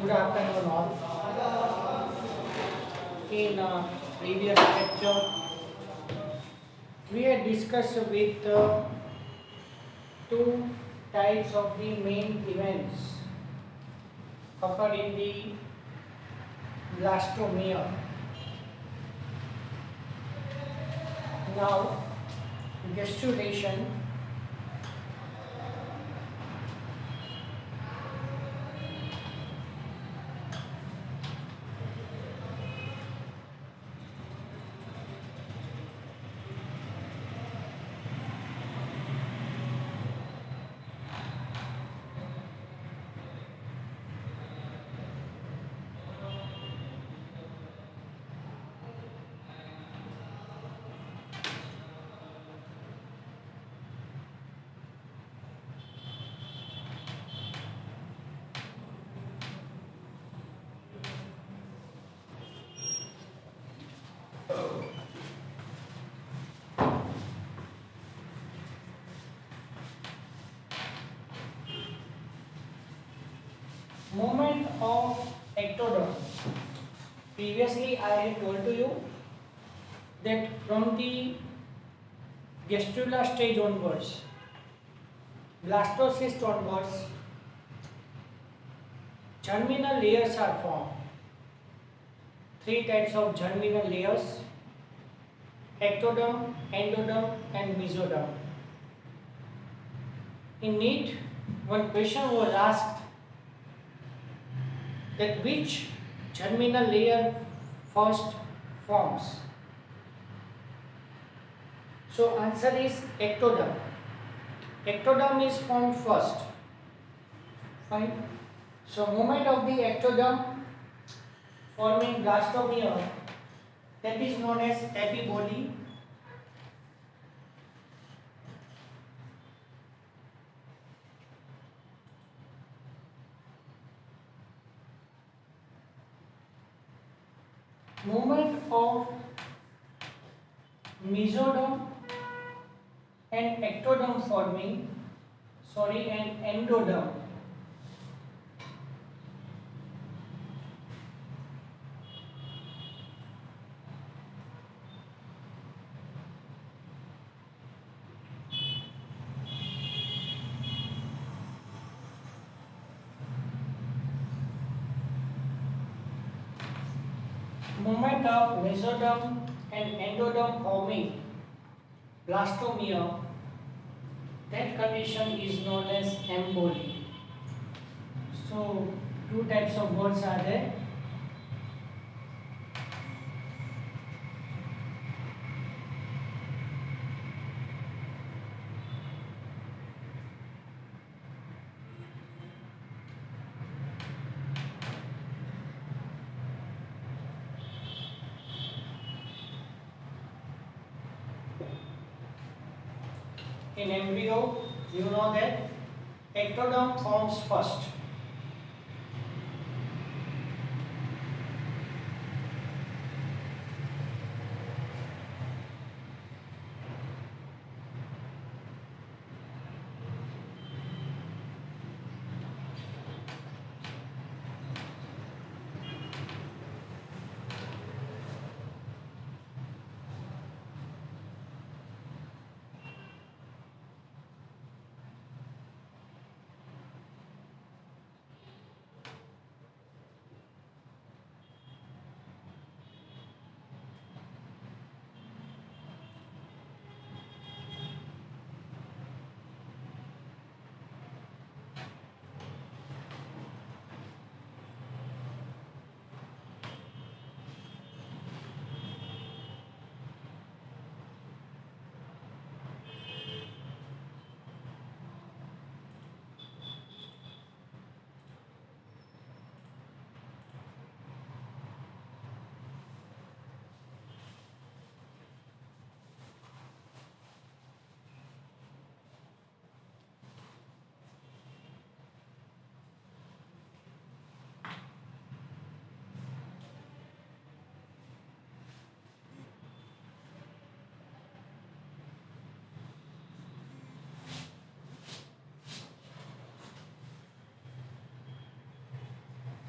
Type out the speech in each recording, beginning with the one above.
Good afternoon, all. In previous lecture, we had discussed with two types of the main events occur in the blastomere. Now, gestulation. Movement of ectoderm. Previously, I had told to you that from the gastrula stage onwards, blastocyst onwards, germinal layers are formed. Three types of germinal layers: ectoderm, endoderm, and mesoderm. In NEET, one question was asked that which germinal layer first forms. So answer is ectoderm. Ectoderm is formed first. Fine. So movement of the ectoderm forming blastomere, that is known as epibody. Movement of mesoderm and ectoderm forming, and endoderm. Movement of mesoderm and endoderm forming blastomere, that condition is known as emboli. So two types of words are there. In embryo, you know that ectoderm forms first.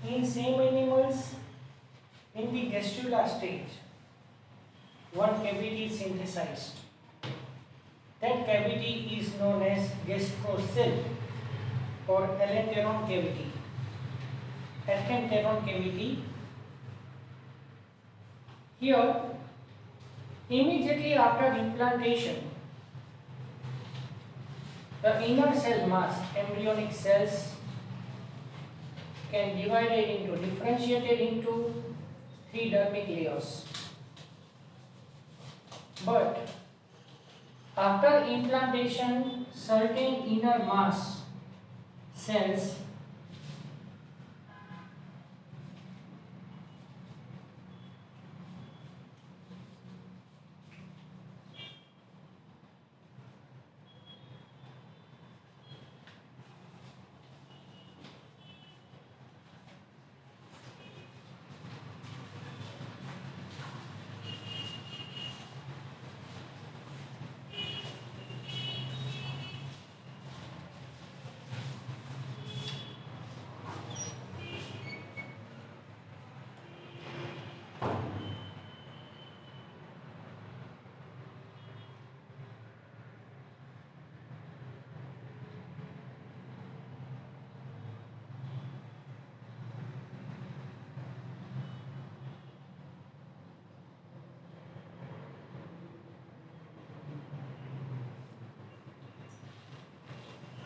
in same animals, in the gastrula stage, one cavity is synthesized. That cavity is known as gastrocell or allantoron cavity. Allantoron cavity. Here, immediately after implantation, the inner cell mass, embryonic cells, can be differentiated into three dermic layers. But after implantation, certain inner mass cells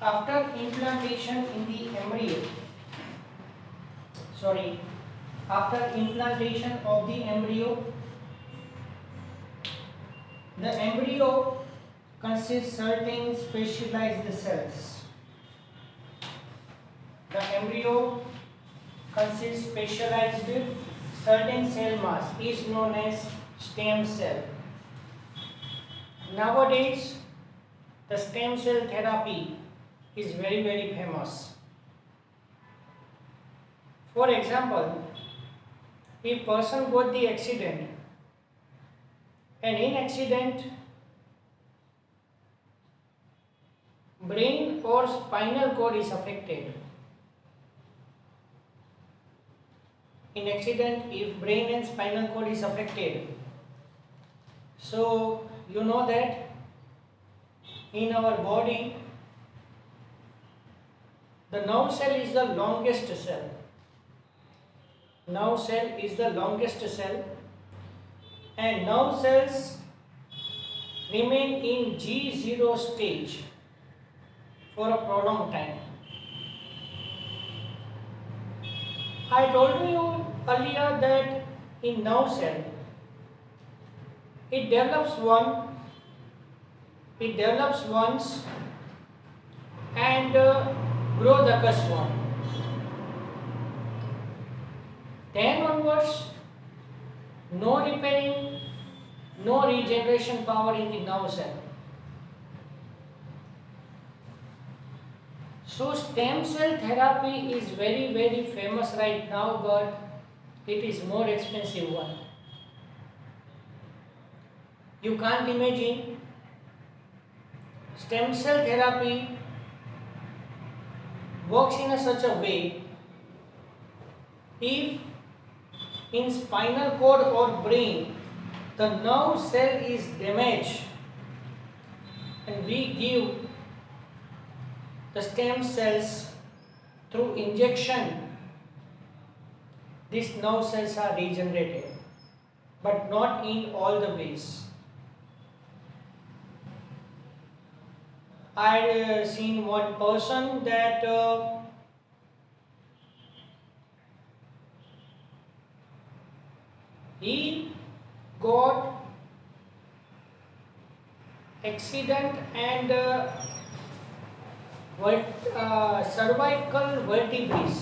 after implantation in the embryo, after implantation of the embryo consists certain specialized cells. The embryo consists specialized certain cell mass is known as stem cell. Nowadays, the stem cell therapy is very famous. For example, if person got the accident and in accident brain or spinal cord is affected. In accident, if brain and spinal cord is affected, so you know that in our body the nerve cell is the longest cell. Nerve cell is the longest cell, and nerve cells remain in G0 stage for a prolonged time. I told you earlier that in nerve cell it develops once and growth occurs one. Then onwards, no repairing, no regeneration power in the nerve cell. So stem cell therapy is very famous right now, but it is more expensive one. You can't imagine stem cell therapy works in such a way. If in spinal cord or brain the nerve cell is damaged and we give the stem cells through injection, these nerve cells are regenerated, but not in all the ways. I had seen one person that he got accident and cervical vertebrae.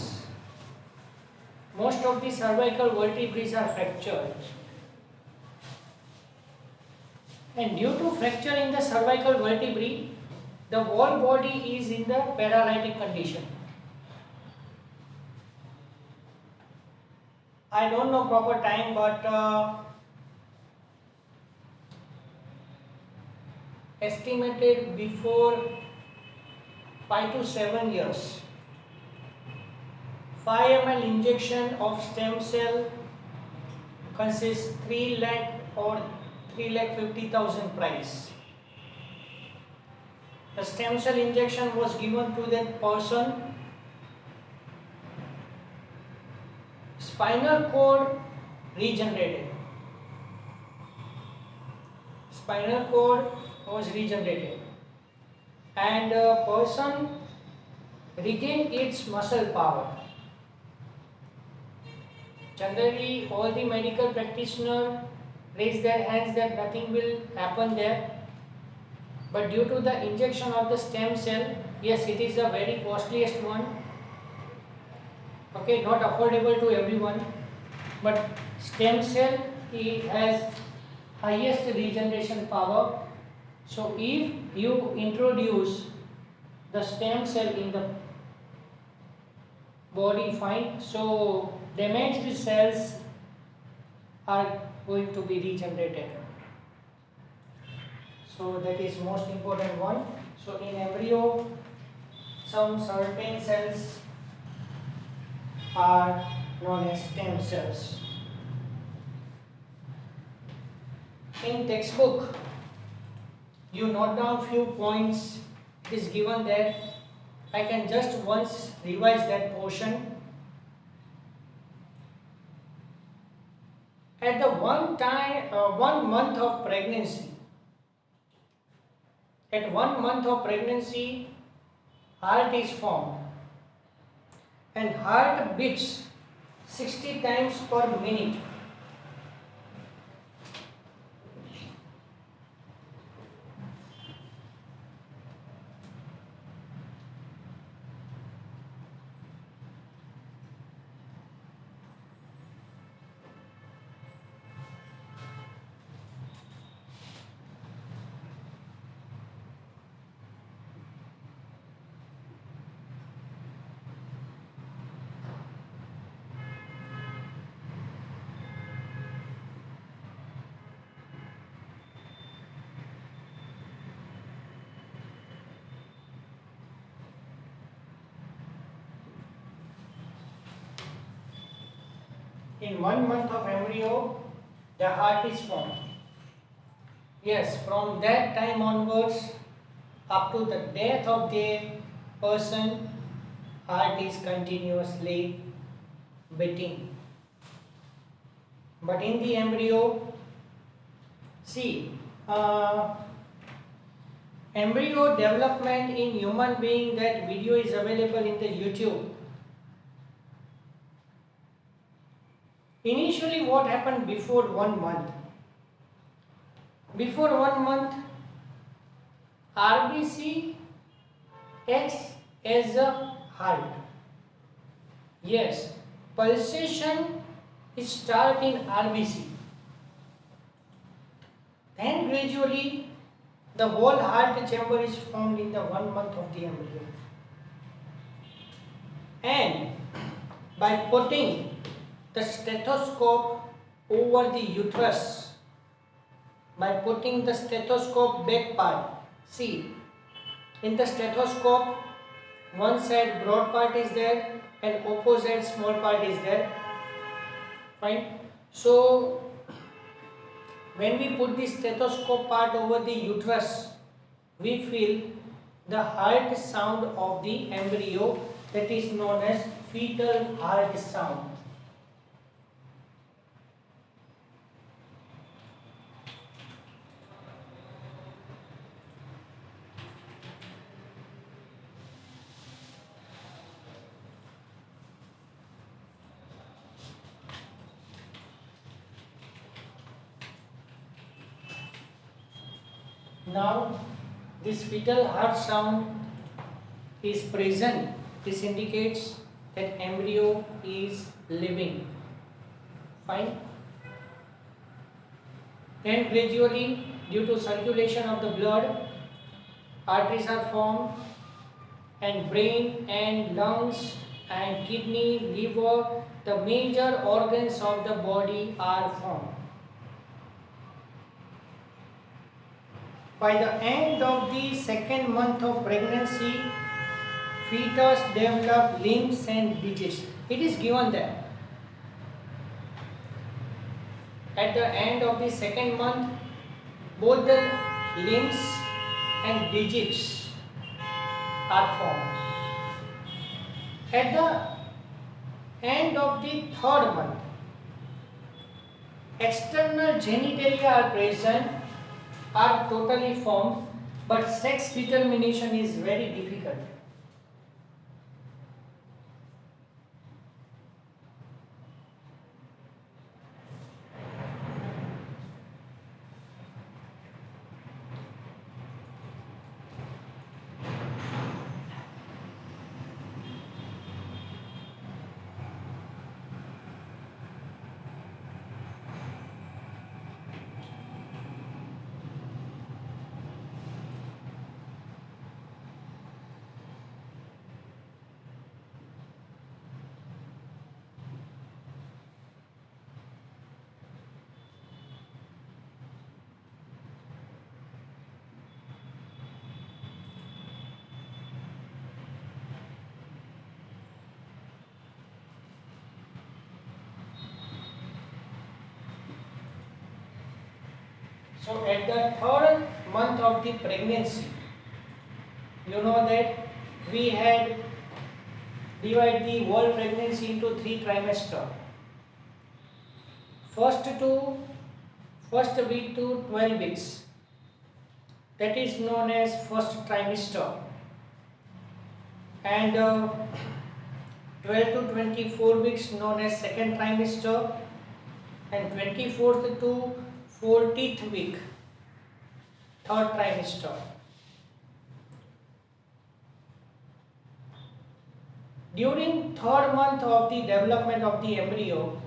Most of the cervical vertebrae are fractured. And due to fracture in the cervical vertebrae, the whole body is in the paralytic condition. I don't know proper time, but estimated before 5 to 7 years. 5 ml injection of stem cell consists 3 lakh or 3,50,000 price. The stem cell injection was given to that person. Spinal cord regenerated. Spinal cord was regenerated, and a person regained its muscle power. Generally, all the medical practitioners raise their hands that nothing will happen there. But due to the injection of the stem cell, yes, it is the very costliest one. Okay, not affordable to everyone. But stem cell, it has highest regeneration power. So if you introduce the stem cell in the body, fine, so damaged cells are going to be regenerated. So that is most important one. So in embryo, some certain cells are known as stem cells. In textbook, you note down few points. It is given there. I can just once revise that portion. At the 1 month of pregnancy, at 1 month of pregnancy, heart is formed, and heart beats 60 times per minute. In 1 month of embryo, the heart is formed. Yes, from that time onwards, up to the death of the person, heart is continuously beating. But in the embryo, see, embryo development in human being, that video is available in the YouTube. Initially, what happened before 1 month? Before 1 month, RBC acts as a heart. Yes, pulsation starts in RBC. Then gradually, the whole heart chamber is formed in the 1 month of the embryo. And by putting the stethoscope over the uterus, by putting the stethoscope back part, see, in the stethoscope, one side broad part is there and opposite small part is there, fine. So when we put the stethoscope part over the uterus, we feel the heart sound of the embryo, that is known as fetal heart sound. Now, this fetal heart sound is present. This indicates that embryo is living. Fine. Then gradually, due to circulation of the blood, arteries are formed, and brain and lungs and kidney, liver, the major organs of the body are formed. By the end of the 2nd month of pregnancy, fetus develop limbs and It is given that at the end of the second month, both the limbs and digits are formed. At the end of the third month, external genitalia are present, are totally formed, but sex determination is very difficult. So at the third month of the pregnancy, you know that we had divided the whole pregnancy into 3 trimesters. First week to 12 weeks, that is known as first trimester, and 12 to 24 weeks known as second trimester, and 24th to 40th week, third trimester. During third month of the development of the embryo,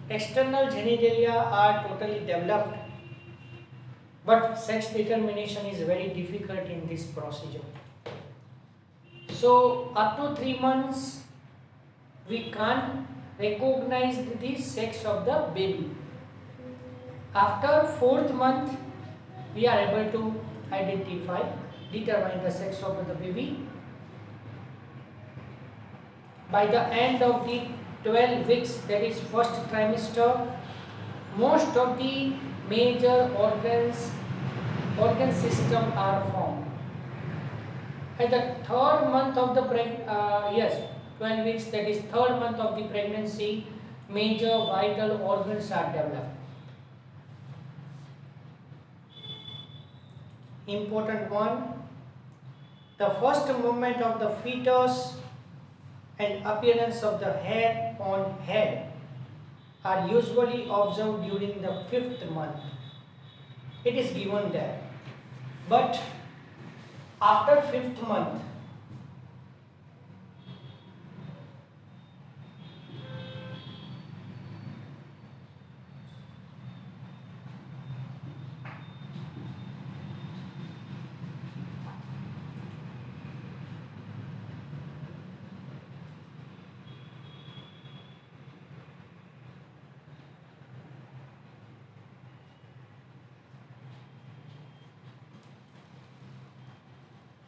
external genitalia are totally developed, but sex determination is very difficult in this procedure. So up to 3 months we can't recognize the sex of the baby. After 4th month we are able to determine the sex of the baby. By the end of the 12 weeks, that is first trimester, most of the major organ system are formed. At the third month of the 12 weeks, that is third month of the pregnancy, major vital organs are developed. Important one, the first movement of the fetus and appearance of the hair on head are usually observed during the 5th month. It is given there. But after 5th month,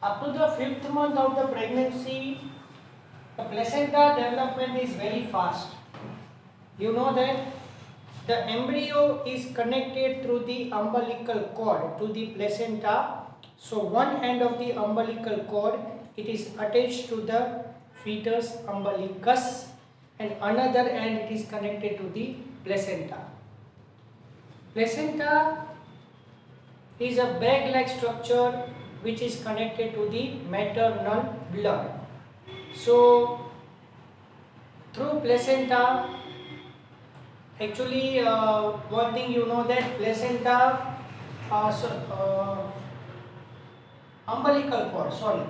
up to the 5th month of the pregnancy, the placenta development is very fast. You know that the embryo is connected through the umbilical cord to the placenta. So one end of the umbilical cord, it is attached to the fetus umbilicus, and another end it is connected to the placenta. Placenta is a bag-like structure which is connected to the maternal blood. So through placenta, actually one thing you know that placenta, umbilical cord,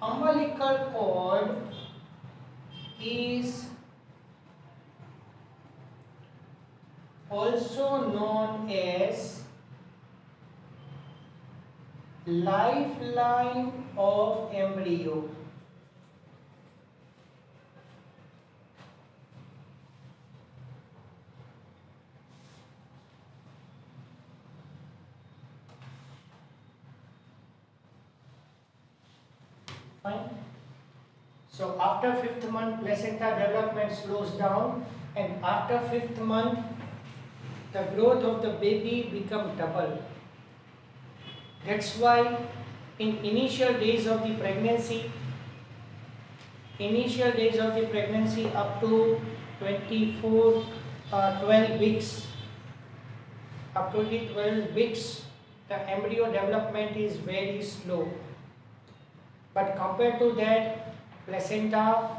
umbilical cord is also known as lifeline of embryo. Fine. So after fifth month, placenta development slows down, and after fifth month, the growth of the baby becomes double. That's why in initial days of the pregnancy up to 12 weeks, up to the 12 weeks, the embryo development is very slow. But compared to that, placenta,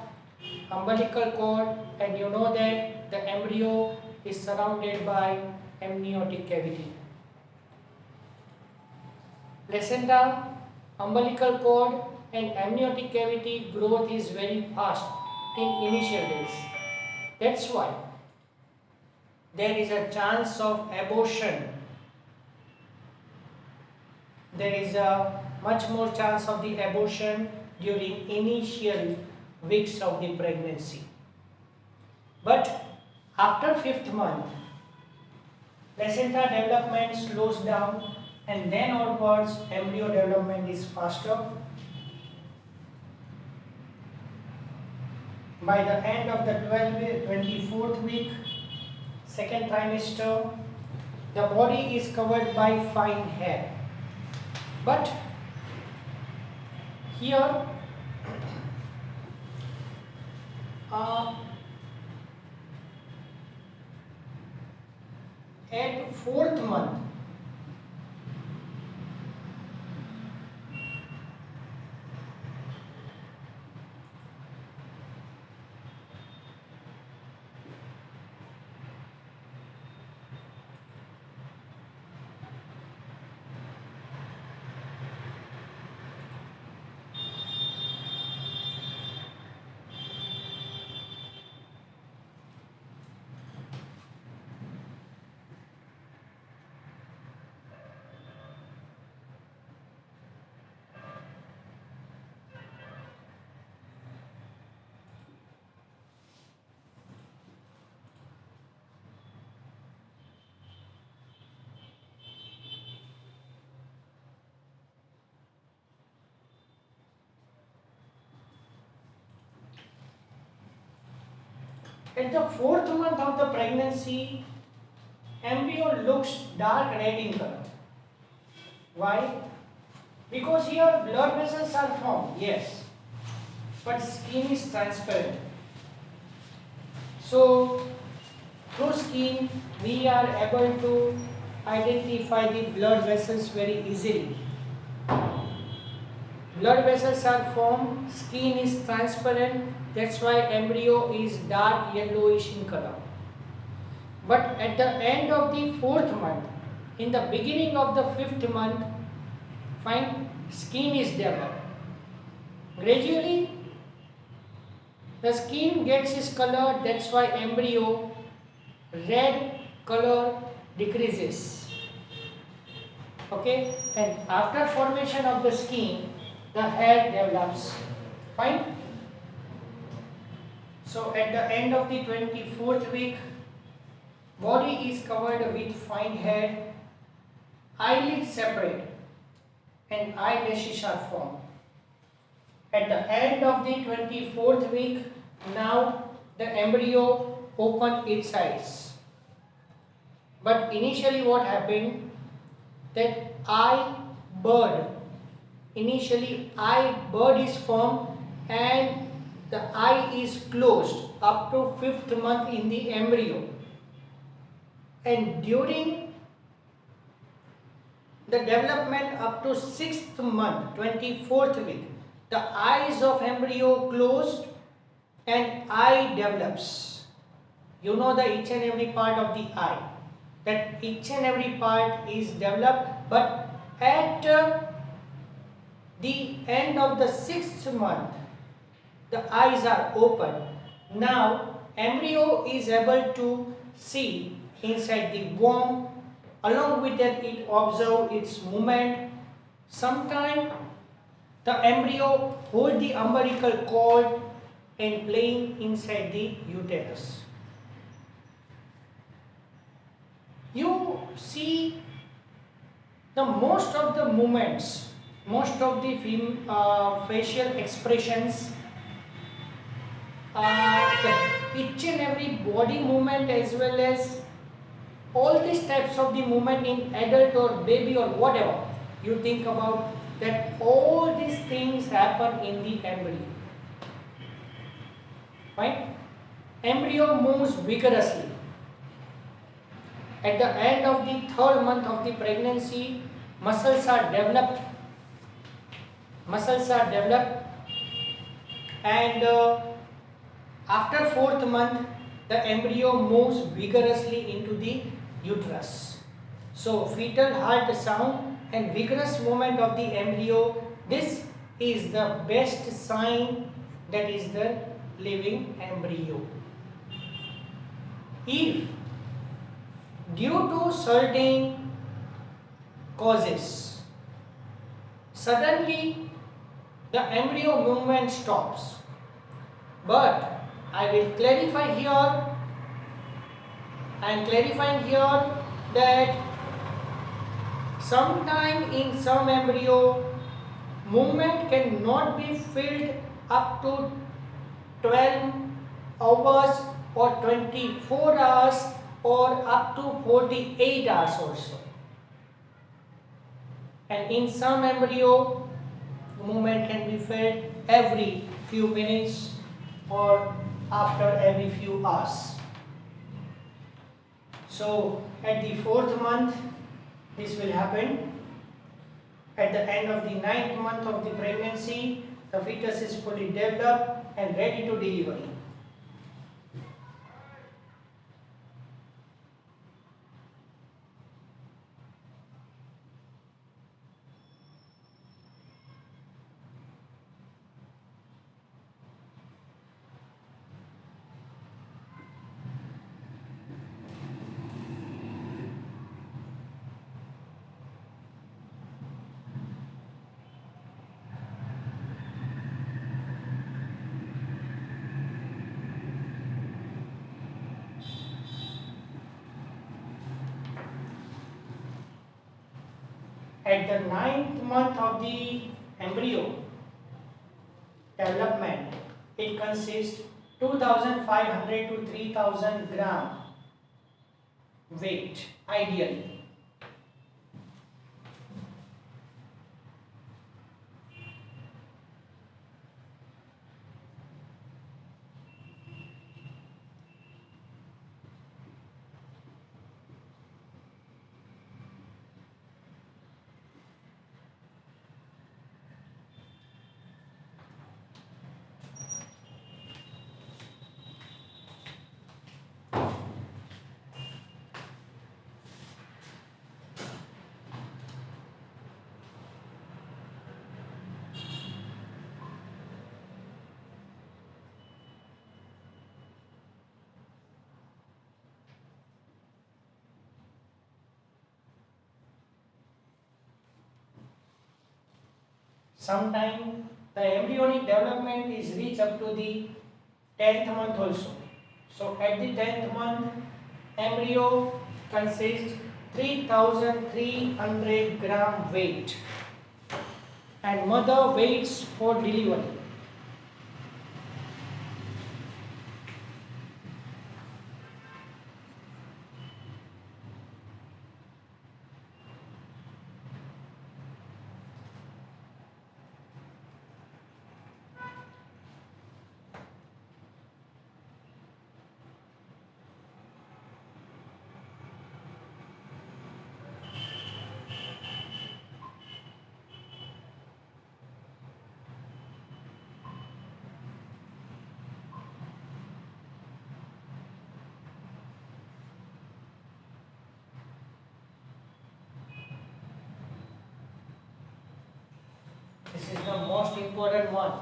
umbilical cord, and you know that the embryo is surrounded by amniotic cavity. Placenta, umbilical cord, and amniotic cavity growth is very fast in initial days. That's why there is a chance of abortion. There is a much more chance of the abortion during initial weeks of the pregnancy. But after fifth month, placenta development slows down, and then onwards embryo development is faster. By the end of the 24th week, second trimester, the body is covered by fine hair. But here at fourth month, at the fourth month of the pregnancy, embryo looks dark red in color. Why? Because here blood vessels are formed, yes, but skin is transparent. So through skin we are able to identify the blood vessels very easily. Blood vessels are formed, skin is transparent, that's why embryo is dark yellowish in color. But at the end of the fourth month, in the beginning of the fifth month, fine, skin is developed. Gradually, the skin gets its color, that's why embryo red color decreases. Okay, and after formation of the skin, the hair develops. Fine. So at the end of the 24th week, body is covered with fine hair, eyelids separate, and eyelashes are formed. At the end of the 24th week, now the embryo open its eyes. But initially what happened, that eye bud is formed and the eye is closed up to 5th month in the embryo. And during the development up to 6th month, 24th week, the eyes of embryo closed and eye develops. You know the each and every part of the eye. That each and every part is developed, but at the end of the 6th month, the eyes are open. Now, embryo is able to see inside the womb. Along with that, it observes its movement. Sometimes the embryo hold the umbilical cord and playing inside the uterus. You see the most of the movements most of the facial expressions, each and every body movement, as well as all these types of the movement in adult or baby or whatever you think about, that all these things happen in the embryo. Right? Embryo moves vigorously. At the end of the third month of the pregnancy, muscles are developed. And after fourth month, the embryo moves vigorously into the uterus. So fetal heart sound and vigorous movement of the embryo, this is the best sign that is the living embryo. If due to certain causes suddenly the embryo movement stops, but I will clarify here, I am clarifying here that sometime in some embryo movement cannot be filled up to 12 hours or 24 hours or up to 48 hours also. And in some embryo, movement can be felt every few minutes or after every few hours. So at the fourth month, this will happen. At the end of the ninth month of the pregnancy, the fetus is fully developed and ready to deliver. At the ninth month of the embryo development, it consists 2500 to 3000 gram weight ideally. Sometime the embryonic development is reached up to the 10th month also. So at the 10th month, embryo consists 3300 gram weight and mother waits for delivery. This is the most important one.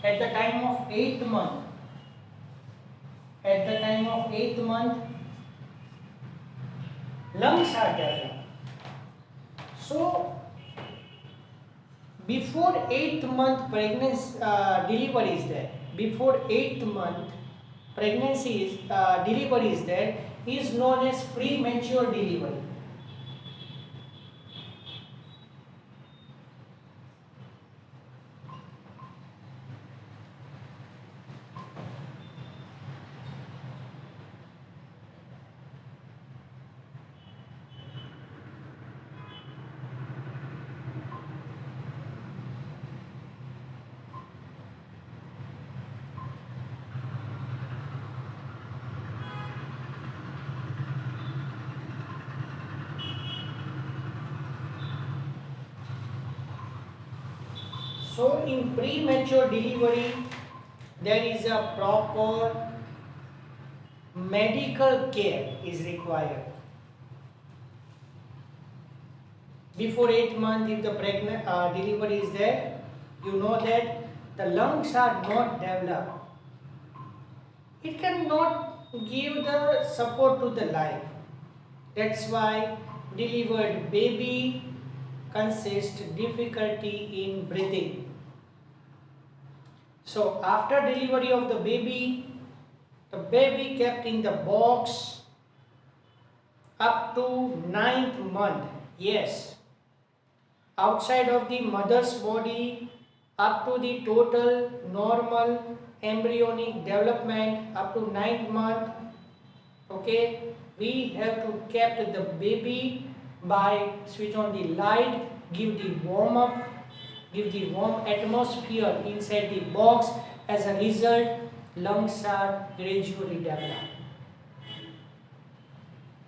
At the time of 8th month, lungs are developed. So before 8th month pregnancy delivery is there. Before 8th month pregnancy is delivery is there, is known as premature delivery. So in premature delivery, there is a proper medical care is required. Before 8 months, if the delivery is there, you know that the lungs are not developed. It cannot give the support to the life. That's why delivered baby consists difficulty in breathing. So after delivery of the baby kept in the box up to 9th month. Yes, outside of the mother's body up to the total normal embryonic development up to 9th month. Okay, we have to kept the baby by switch on the light, give the warm up, give the warm atmosphere inside the box. As a result, lungs are gradually developed.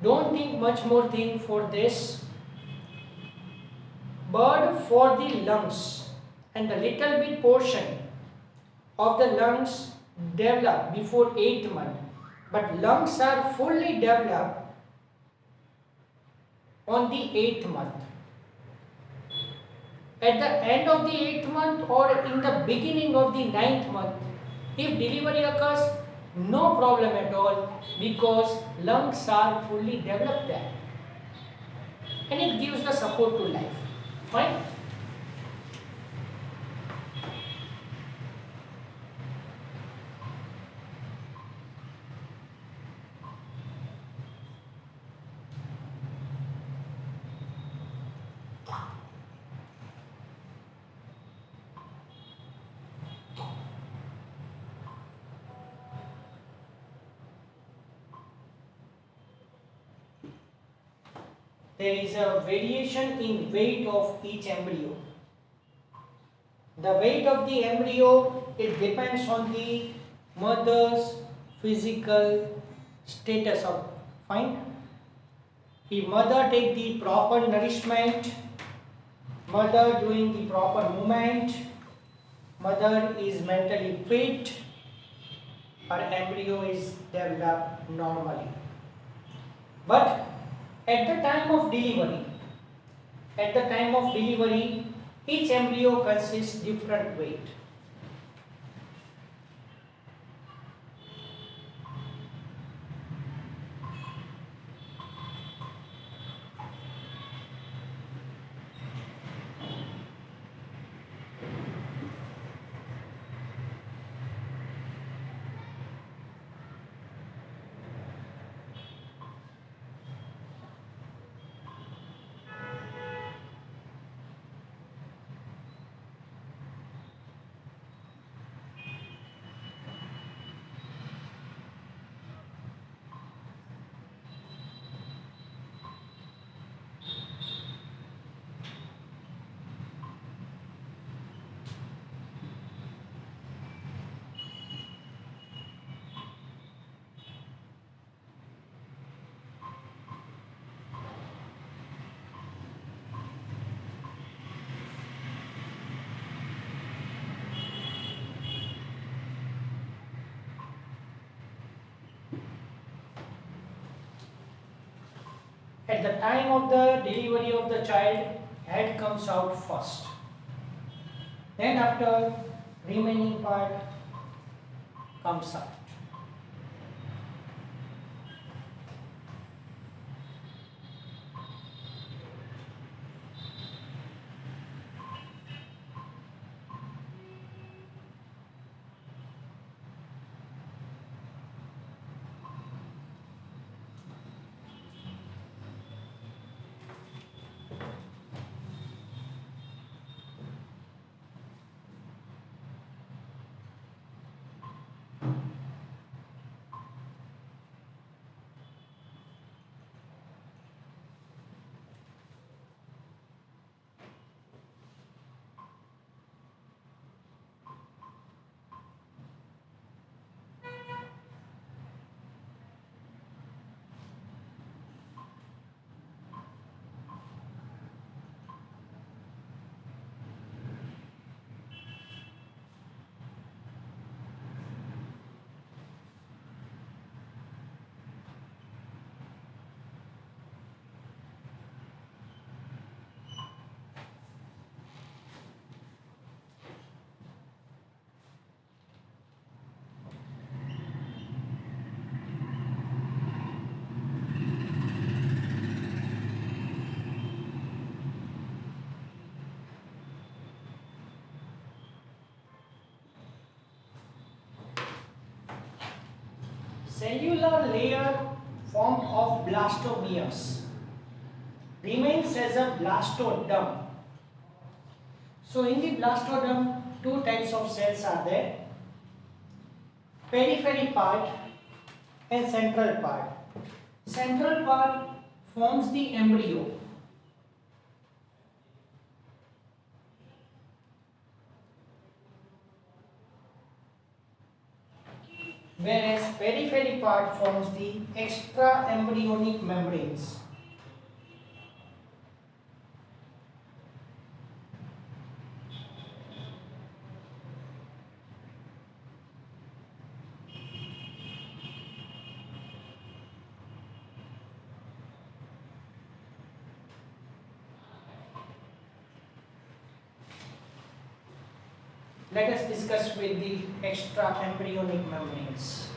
Don't think much more thing for this. But for the lungs and the little bit portion of the lungs develop before 8th month, but lungs are fully developed on the 8th month. At the end of the 8th month or in the beginning of the 9th month, if delivery occurs, no problem at all, because lungs are fully developed there and it gives the support to life. Fine. There is a variation in weight of each embryo. The weight of the embryo, it depends on the mother's physical status of fine. If mother take the proper nourishment, mother doing the proper movement, mother is mentally fit, her embryo is developed normally. But at the time of delivery, each embryo consists different weight. At the time of the delivery of the child, head comes out first. Then after, remaining part comes out. cellular layer formed of blastomeres remains as a blastoderm. So in the blastoderm, two types of cells are there: periphery part and central part. Central part forms the embryo, whereas periphery part forms the extra embryonic membranes. Let us discuss with the extra embryonic membranes.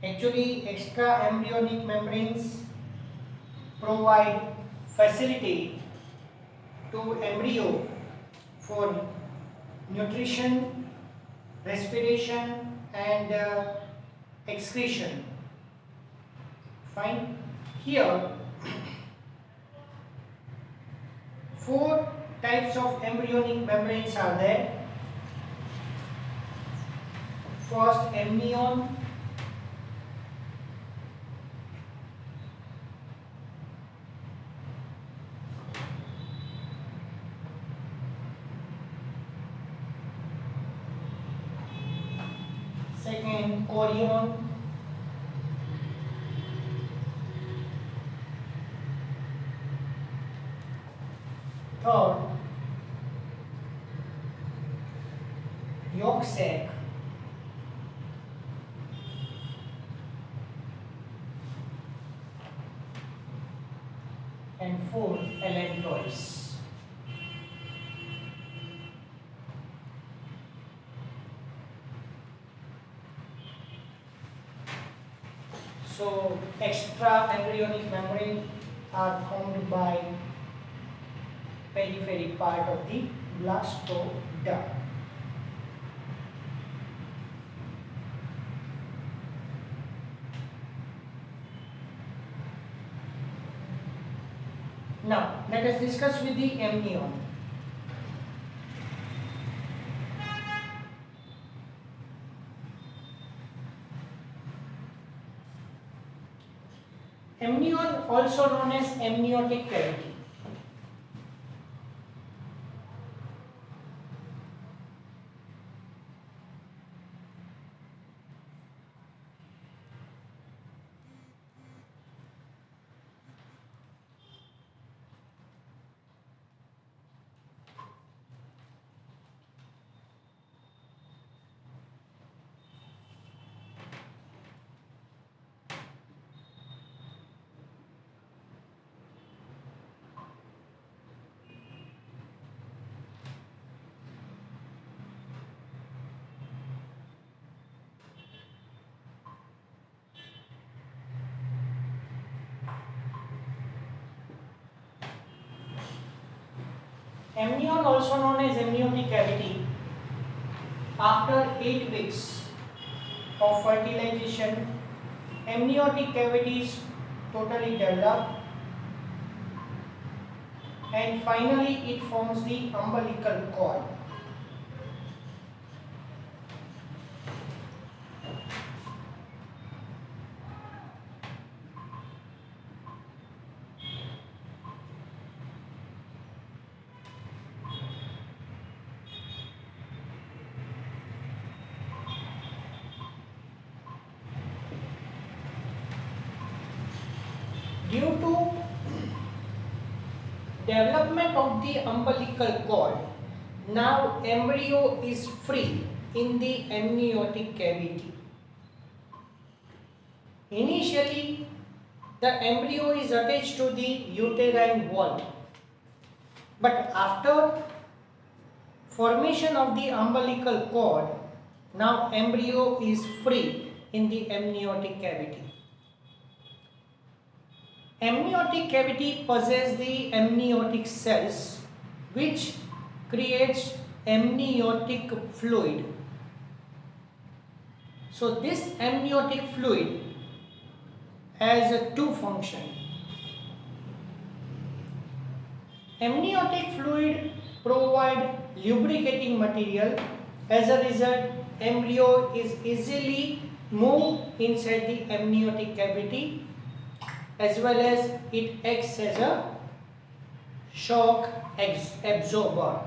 Actually, extra embryonic membranes provide facility to embryo for nutrition, respiration and excretion. Fine. Here, four types of embryonic membranes are there. First, amnion. Second, chorion. Third, yolk sac. And fourth, allantois. So, extra embryonic membrane are formed by periphery part of the blastoderm. Now, let us discuss with the amnion. Amnion, also known as amniotic cavity. Amnion, also known as amniotic cavity, after 8 weeks of fertilization, amniotic cavity is totally developed and finally it forms the umbilical cord. Due to development of the umbilical cord, Now embryo is free in the amniotic cavity. Initially, the embryo is attached to the uterine wall, but after formation of the umbilical cord, now embryo is free in the amniotic cavity. Amniotic cavity possesses the amniotic cells which creates amniotic fluid. So this amniotic fluid has two functions. Amniotic fluid provides lubricating material. As a result, embryo is easily moved inside the amniotic cavity, as well as it acts as a shock absorber.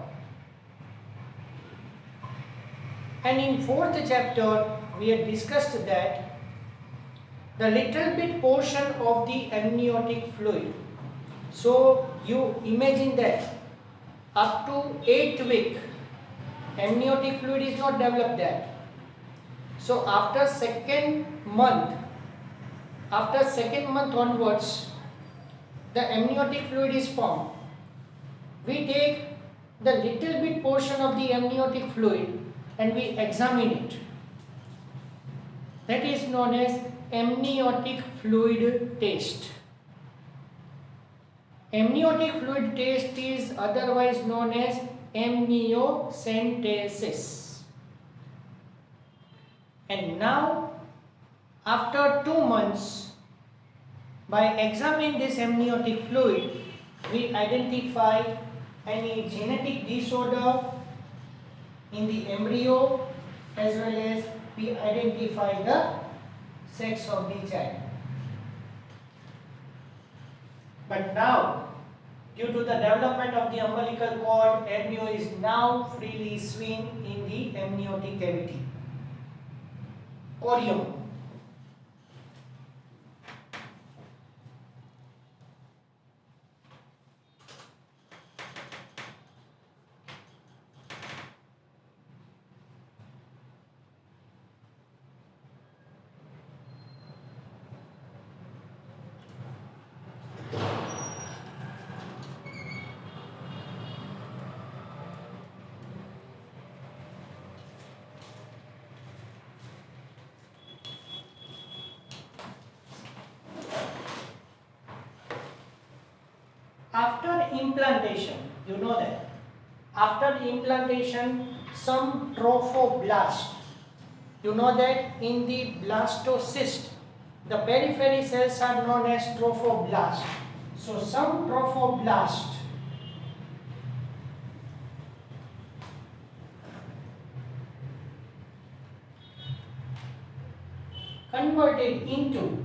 And in fourth chapter, we had discussed that the little bit portion of the amniotic fluid. So you imagine that up to 8th week, amniotic fluid is not developed there. So after second month onwards, the amniotic fluid is formed. We take the little bit portion of the amniotic fluid and we examine it. That is known as amniotic fluid test. Amniotic fluid test is otherwise known as amniocentesis. And now, after 2 months, by examining this amniotic fluid, we identify any genetic disorder in the embryo, as well as we identify the sex of the child. But now, due to the development of the umbilical cord, embryo is now freely swing in the amniotic cavity. Chorion. After implantation, you know that after implantation, some trophoblast, you know that in the blastocyst, the periphery cells are known as trophoblast. So some trophoblast converted into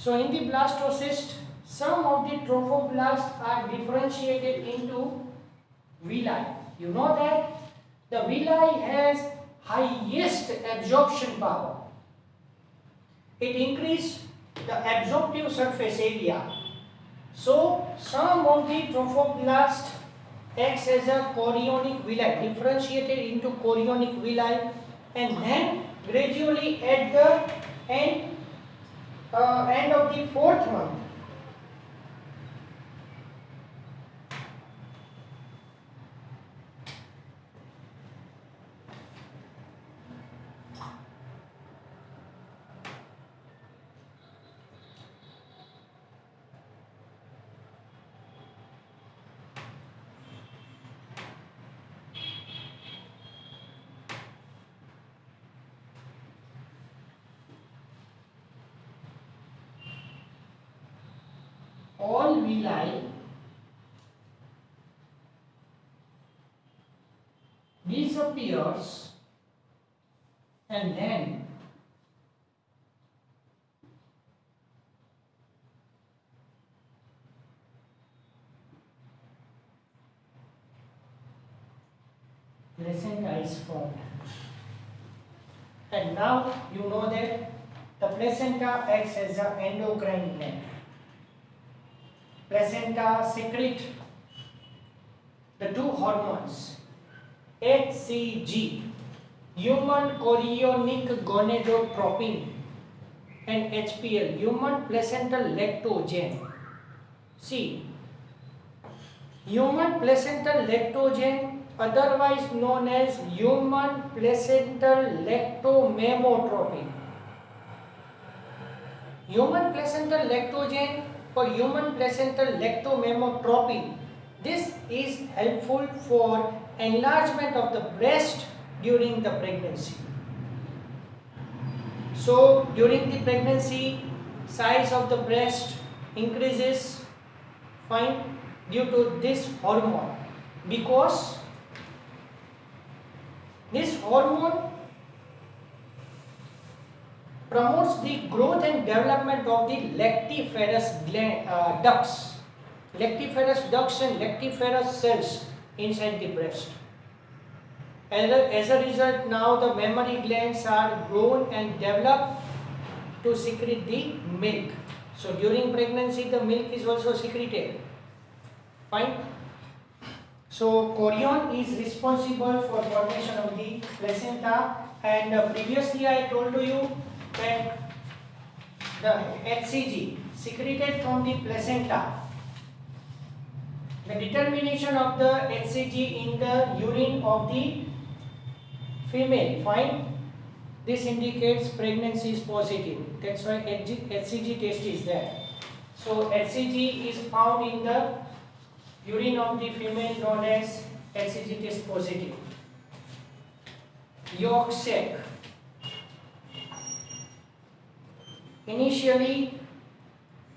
So in the blastocyst, some of the trophoblasts are differentiated into villi. You know that the villi has highest absorption power. It increases the absorptive surface area. So some of the trophoblasts acts as a chorionic villi, differentiated into chorionic villi, and then gradually at the end of the 4th month, all villi disappears, and then placenta is formed. And now you know that the placenta acts as an endocrine gland. Placenta secrete the two hormones HCG, human chorionic gonadotropin, and HPL, human placental lactogen. See, human placental lactogen, otherwise known as human placental lactomamotropin. Human placental lactogen or human placental lactomamotropin, this is helpful for enlargement of the breast during the pregnancy. So during the pregnancy, size of the breast increases, fine, due to this hormone, because this hormone promotes the growth and development of the ducts, lactiferous ducts and lactiferous cells inside the breast. As a result, now the mammary glands are grown and developed to secrete the milk. So during pregnancy, the milk is also secreted. Fine. So chorion is responsible for formation of the placenta, and previously I told to you that the HCG secreted from the placenta. The determination of the HCG in the urine of the female, fine. This indicates pregnancy is positive. That's why HCG test is there. So HCG is found in the urine of the female, known as HCG test positive. Yolk sac. Initially,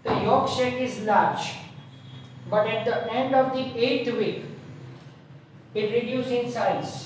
the yolk sac is large, but at the end of the 8th week, it reduces in size.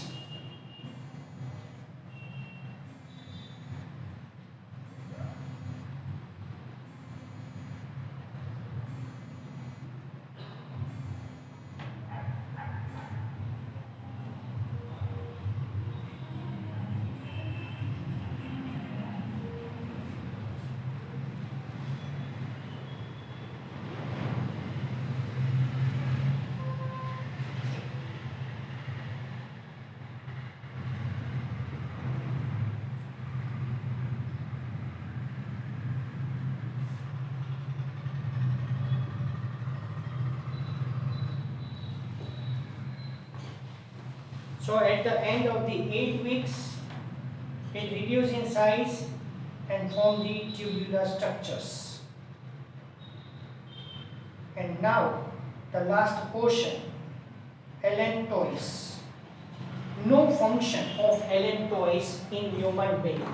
So at the end of the 8 weeks, it reduces in size and form the tubular structures. And now the last portion, allantois. No function of allantois in human being.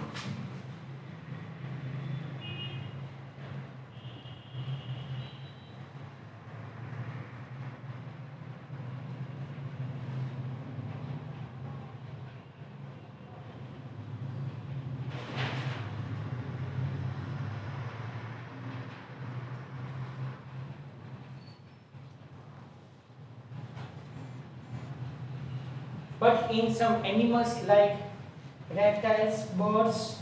But in some animals like reptiles, birds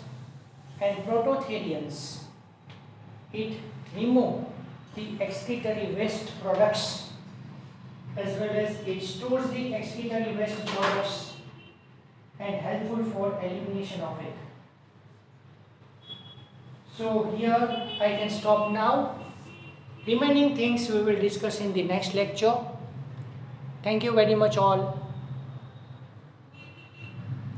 and prototherians, it removes the excretory waste products, as well as it stores the excretory waste products and helpful for elimination of it. So here I can stop now. Remaining things we will discuss in the next lecture. Thank you very much all.